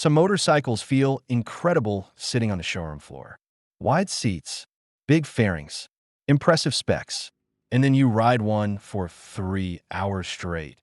Some motorcycles feel incredible sitting on the showroom floor. Wide seats, big fairings, impressive specs, and then you ride one for 3 hours straight,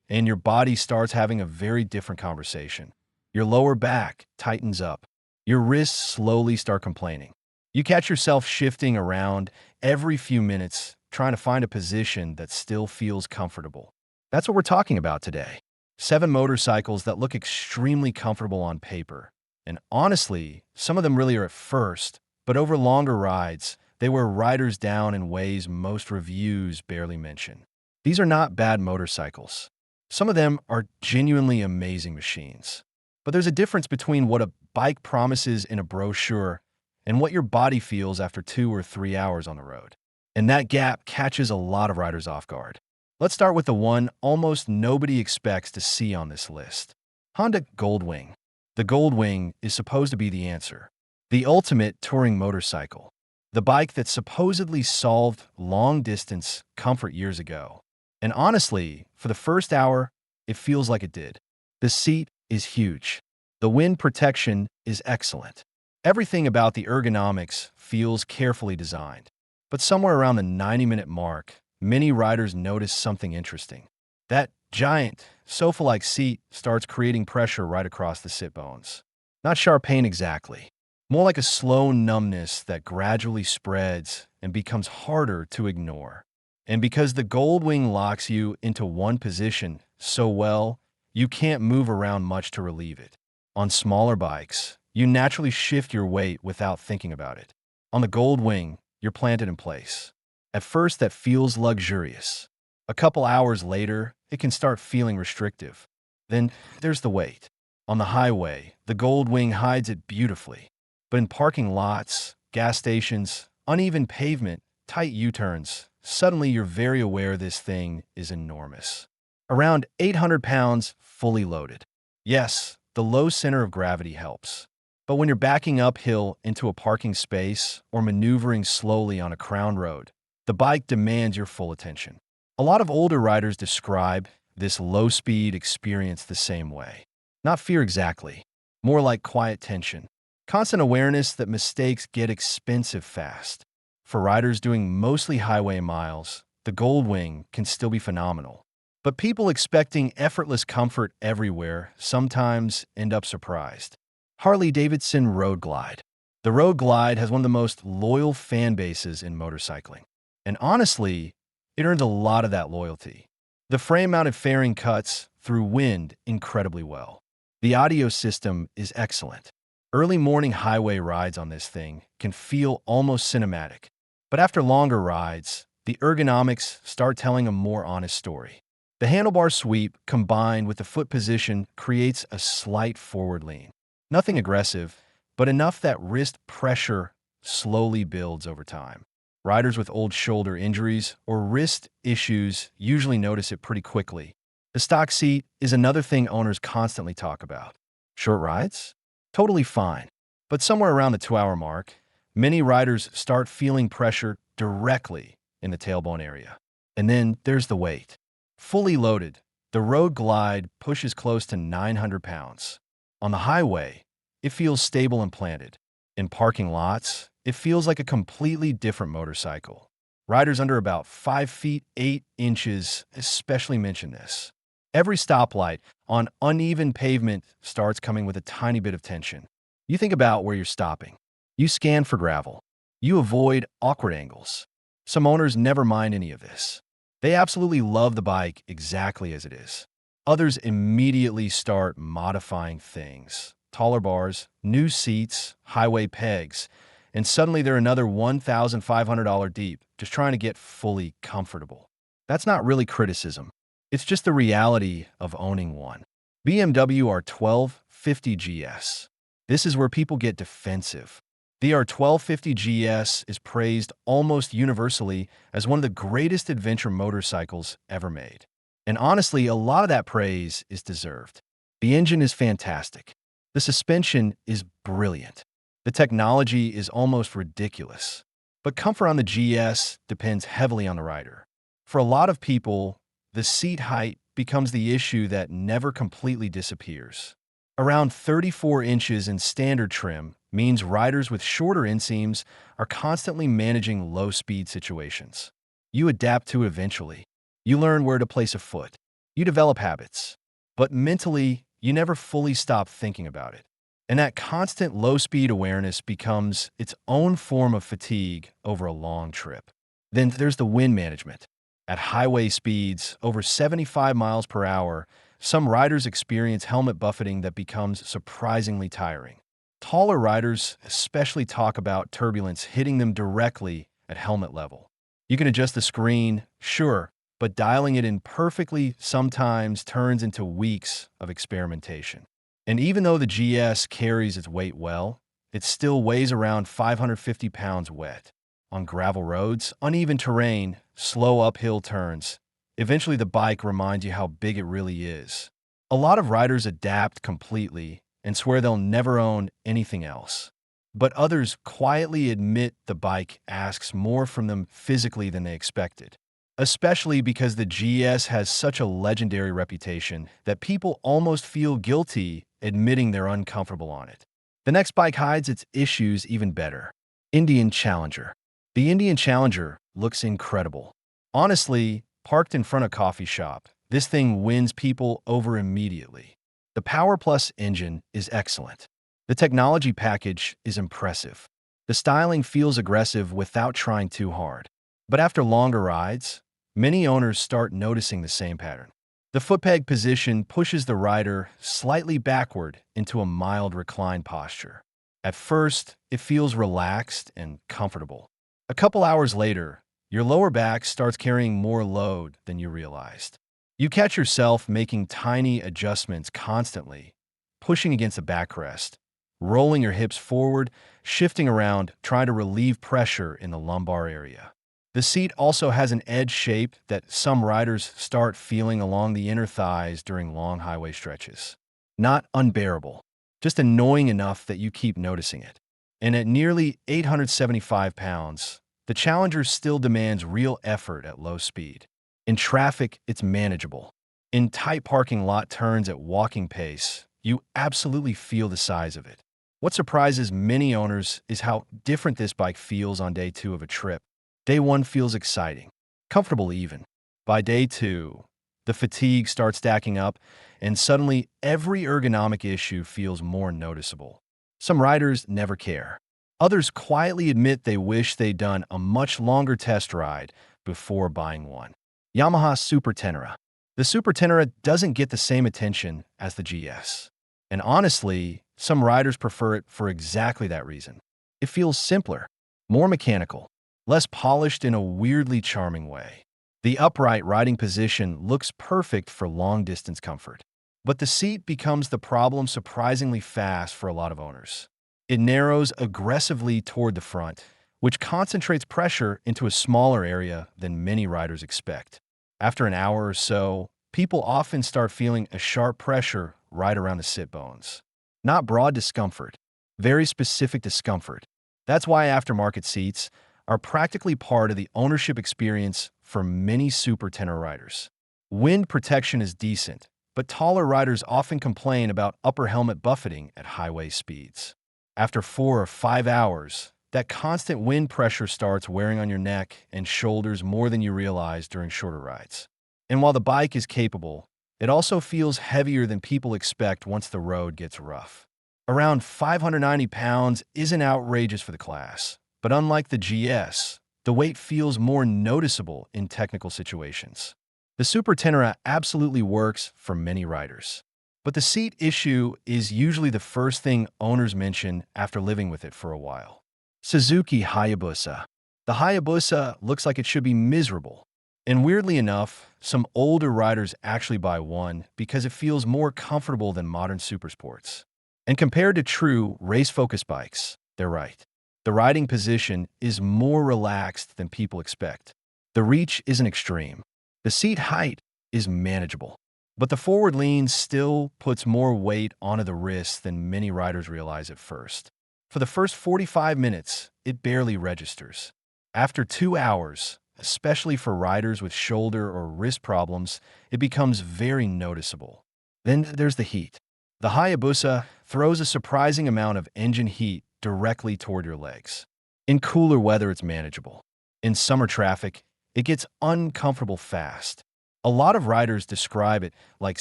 and your body starts having a very different conversation. Your lower back tightens up. Your wrists slowly start complaining. You catch yourself shifting around every few minutes, trying to find a position that still feels comfortable. That's what we're talking about today. 7 motorcycles that look extremely comfortable on paper. And honestly, some of them really are at first, but over longer rides, they wear riders down in ways most reviews barely mention. These are not bad motorcycles. Some of them are genuinely amazing machines. But there's a difference between what a bike promises in a brochure and what your body feels after 2 or 3 hours on the road. And that gap catches a lot of riders off guard. Let's start with the one almost nobody expects to see on this list. Honda Goldwing. The Goldwing is supposed to be the answer. The ultimate touring motorcycle. The bike that supposedly solved long-distance comfort years ago. And honestly, for the first hour, it feels like it did. The seat is huge. The wind protection is excellent. Everything about the ergonomics feels carefully designed. But somewhere around the 90-minute mark, many riders notice something interesting. That giant, sofa-like seat starts creating pressure right across the sit bones. Not sharp pain exactly. More like a slow numbness that gradually spreads and becomes harder to ignore. And because the Goldwing locks you into one position so well, you can't move around much to relieve it. On smaller bikes, you naturally shift your weight without thinking about it. On the Goldwing, you're planted in place. At first, that feels luxurious. A couple hours later, it can start feeling restrictive. Then there's the weight. On the highway, the Goldwing hides it beautifully. But in parking lots, gas stations, uneven pavement, tight U-turns, suddenly you're very aware this thing is enormous. Around 800 pounds, fully loaded. Yes, the low center of gravity helps. But when you're backing uphill into a parking space or maneuvering slowly on a crown road, the bike demands your full attention. A lot of older riders describe this low-speed experience the same way. Not fear exactly, more like quiet tension. Constant awareness that mistakes get expensive fast. For riders doing mostly highway miles, the Goldwing can still be phenomenal. But people expecting effortless comfort everywhere sometimes end up surprised. Harley-Davidson Road Glide. The Road Glide has one of the most loyal fan bases in motorcycling. And honestly, it earns a lot of that loyalty. The frame-mounted fairing cuts through wind incredibly well. The audio system is excellent. Early morning highway rides on this thing can feel almost cinematic. But after longer rides, the ergonomics start telling a more honest story. The handlebar sweep combined with the foot position creates a slight forward lean. Nothing aggressive, but enough that wrist pressure slowly builds over time. Riders with old shoulder injuries or wrist issues usually notice it pretty quickly. The stock seat is another thing owners constantly talk about. Short rides? Totally fine. But somewhere around the 2-hour mark, many riders start feeling pressure directly in the tailbone area. And then there's the weight. Fully loaded, the Road Glide pushes close to 900 pounds. On the highway, it feels stable and planted. In parking lots, it feels like a completely different motorcycle. Riders under about 5 feet 8 inches especially mention this. Every stoplight on uneven pavement starts coming with a tiny bit of tension. You think about where you're stopping. You scan for gravel. You avoid awkward angles. Some owners never mind any of this. They absolutely love the bike exactly as it is. Others immediately start modifying things. Taller bars, new seats, highway pegs, and suddenly they're another $1,500 deep, just trying to get fully comfortable. That's not really criticism. It's just the reality of owning one. BMW R1250 GS. This is where people get defensive. The R1250 GS is praised almost universally as one of the greatest adventure motorcycles ever made. And honestly, a lot of that praise is deserved. The engine is fantastic. The suspension is brilliant. The technology is almost ridiculous. But comfort on the GS depends heavily on the rider. For a lot of people, the seat height becomes the issue that never completely disappears. Around 34 inches in standard trim means riders with shorter inseams are constantly managing low-speed situations. You adapt to it eventually. You learn where to place a foot. You develop habits. But mentally, you never fully stop thinking about it. And that constant low-speed awareness becomes its own form of fatigue over a long trip. Then there's the wind management. At highway speeds over 75 miles per hour, some riders experience helmet buffeting that becomes surprisingly tiring. Taller riders especially talk about turbulence hitting them directly at helmet level. You can adjust the screen, sure, but dialing it in perfectly sometimes turns into weeks of experimentation. And even though the GS carries its weight well, it still weighs around 550 pounds wet. On gravel roads, uneven terrain, slow uphill turns, eventually the bike reminds you how big it really is. A lot of riders adapt completely and swear they'll never own anything else. But others quietly admit the bike asks more from them physically than they expected. Especially because the GS has such a legendary reputation that people almost feel guilty admitting they're uncomfortable on it. The next bike hides its issues even better. Indian Challenger. The Indian Challenger looks incredible. Honestly, parked in front of a coffee shop, this thing wins people over immediately. The Power Plus engine is excellent. The technology package is impressive. The styling feels aggressive without trying too hard. But after longer rides, many owners start noticing the same pattern. The footpeg position pushes the rider slightly backward into a mild recline posture. At first, it feels relaxed and comfortable. A couple hours later, your lower back starts carrying more load than you realized. You catch yourself making tiny adjustments constantly, pushing against the backrest, rolling your hips forward, shifting around, trying to relieve pressure in the lumbar area. The seat also has an edge shape that some riders start feeling along the inner thighs during long highway stretches. Not unbearable, just annoying enough that you keep noticing it. And at nearly 875 pounds, the Challenger still demands real effort at low speed. In traffic, it's manageable. In tight parking lot turns at walking pace, you absolutely feel the size of it. What surprises many owners is how different this bike feels on day 2 of a trip. Day 1 feels exciting, comfortable even. By day 2, the fatigue starts stacking up, and suddenly every ergonomic issue feels more noticeable. Some riders never care. Others quietly admit they wish they'd done a much longer test ride before buying one. Yamaha Super Tenere. The Super Tenere doesn't get the same attention as the GS. And honestly, some riders prefer it for exactly that reason. It feels simpler, more mechanical, less polished in a weirdly charming way. The upright riding position looks perfect for long-distance comfort. But the seat becomes the problem surprisingly fast for a lot of owners. It narrows aggressively toward the front, which concentrates pressure into a smaller area than many riders expect. After an hour or so, people often start feeling a sharp pressure right around the sit bones. Not broad discomfort, very specific discomfort. That's why aftermarket seats are practically part of the ownership experience for many Super Tenere riders. Wind protection is decent, but taller riders often complain about upper helmet buffeting at highway speeds. After 4 or 5 hours, that constant wind pressure starts wearing on your neck and shoulders more than you realize during shorter rides. And while the bike is capable, it also feels heavier than people expect once the road gets rough. Around 590 pounds isn't outrageous for the class, but unlike the GS, the weight feels more noticeable in technical situations. The Super Tenere absolutely works for many riders. But the seat issue is usually the first thing owners mention after living with it for a while. Suzuki Hayabusa. The Hayabusa looks like it should be miserable. And weirdly enough, some older riders actually buy one because it feels more comfortable than modern supersports. And compared to true race-focused bikes, they're right. The riding position is more relaxed than people expect. The reach isn't extreme. The seat height is manageable. But the forward lean still puts more weight onto the wrists than many riders realize at first. For the first 45 minutes, it barely registers. After 2 hours, especially for riders with shoulder or wrist problems, it becomes very noticeable. Then there's the heat. The Hayabusa throws a surprising amount of engine heat directly toward your legs. In cooler weather, it's manageable. In summer traffic, it gets uncomfortable fast. A lot of riders describe it like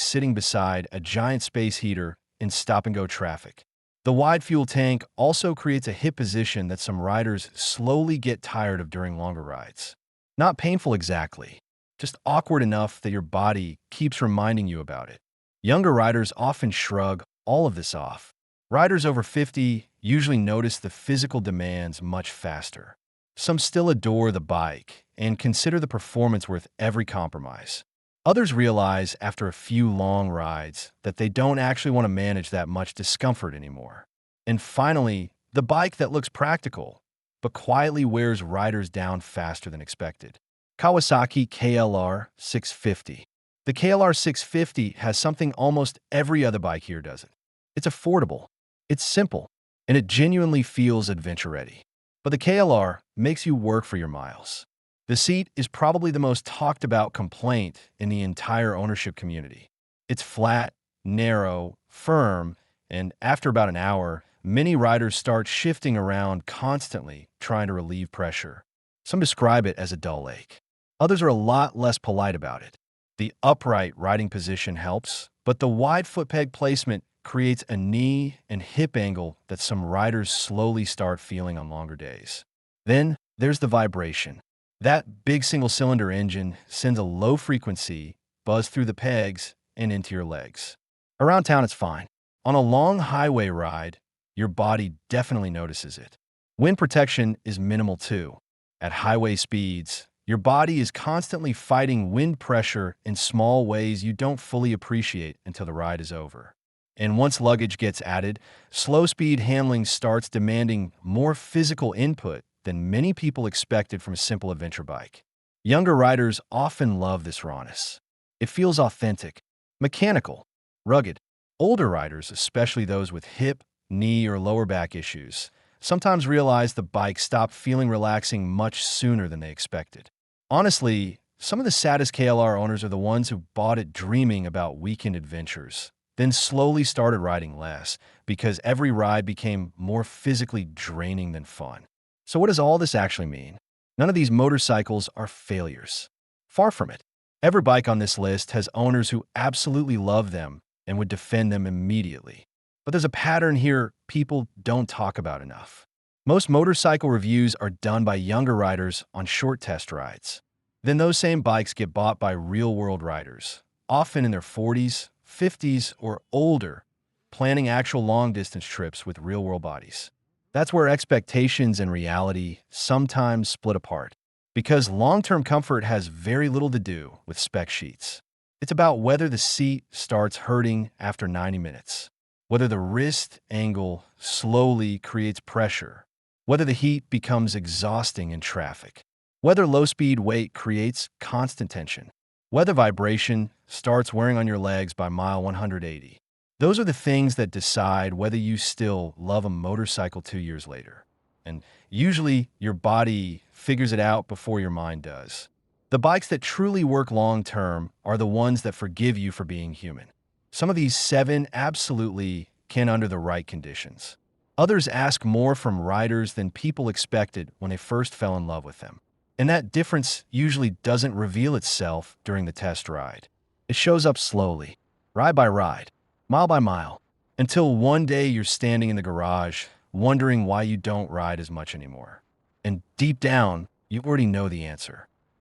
sitting beside a giant space heater in stop-and-go traffic. The wide fuel tank also creates a hip position that some riders slowly get tired of during longer rides. Not painful exactly, just awkward enough that your body keeps reminding you about it. Younger riders often shrug all of this off. Riders over 50 usually notice the physical demands much faster. Some still adore the bike and consider the performance worth every compromise. Others realize after a few long rides that they don't actually want to manage that much discomfort anymore. And finally, the bike that looks practical, but quietly wears riders down faster than expected. Kawasaki KLR 650. The KLR 650 has something almost every other bike here doesn't. It's affordable, it's simple, and it genuinely feels adventure-ready. But the KLR makes you work for your miles. The seat is probably the most talked about complaint in the entire ownership community. It's flat, narrow, firm, and after about an hour, many riders start shifting around constantly, trying to relieve pressure. Some describe it as a dull ache. Others are a lot less polite about it. The upright riding position helps, but the wide foot peg placement creates a knee and hip angle that some riders slowly start feeling on longer days. Then there's the vibration. That big single-cylinder engine sends a low-frequency buzz through the pegs and into your legs. Around town, it's fine. On a long highway ride, your body definitely notices it. Wind protection is minimal too. At highway speeds, your body is constantly fighting wind pressure in small ways you don't fully appreciate until the ride is over. And once luggage gets added, slow-speed handling starts demanding more physical input than many people expected from a simple adventure bike. Younger riders often love this rawness. It feels authentic, mechanical, rugged. Older riders, especially those with hip, knee, or lower back issues, sometimes realize the bike stopped feeling relaxing much sooner than they expected. Honestly, some of the saddest KLR owners are the ones who bought it dreaming about weekend adventures, then slowly started riding less because every ride became more physically draining than fun. So what does all this actually mean? None of these motorcycles are failures. Far from it. Every bike on this list has owners who absolutely love them and would defend them immediately. But there's a pattern here people don't talk about enough. Most motorcycle reviews are done by younger riders on short test rides. Then those same bikes get bought by real-world riders, often in their 40s, 50s, or older, planning actual long-distance trips with real-world bodies. That's where expectations and reality sometimes split apart, because long-term comfort has very little to do with spec sheets. It's about whether the seat starts hurting after 90 minutes, whether the wrist angle slowly creates pressure, whether the heat becomes exhausting in traffic, whether low-speed weight creates constant tension, whether vibration starts wearing on your legs by mile 180. Those are the things that decide whether you still love a motorcycle 2 years later. And usually, your body figures it out before your mind does. The bikes that truly work long-term are the ones that forgive you for being human. Some of these 7 absolutely can under the right conditions. Others ask more from riders than people expected when they first fell in love with them. And that difference usually doesn't reveal itself during the test ride. It shows up slowly, ride by ride, mile by mile, until one day you're standing in the garage, wondering why you don't ride as much anymore. And deep down, you already know the answer.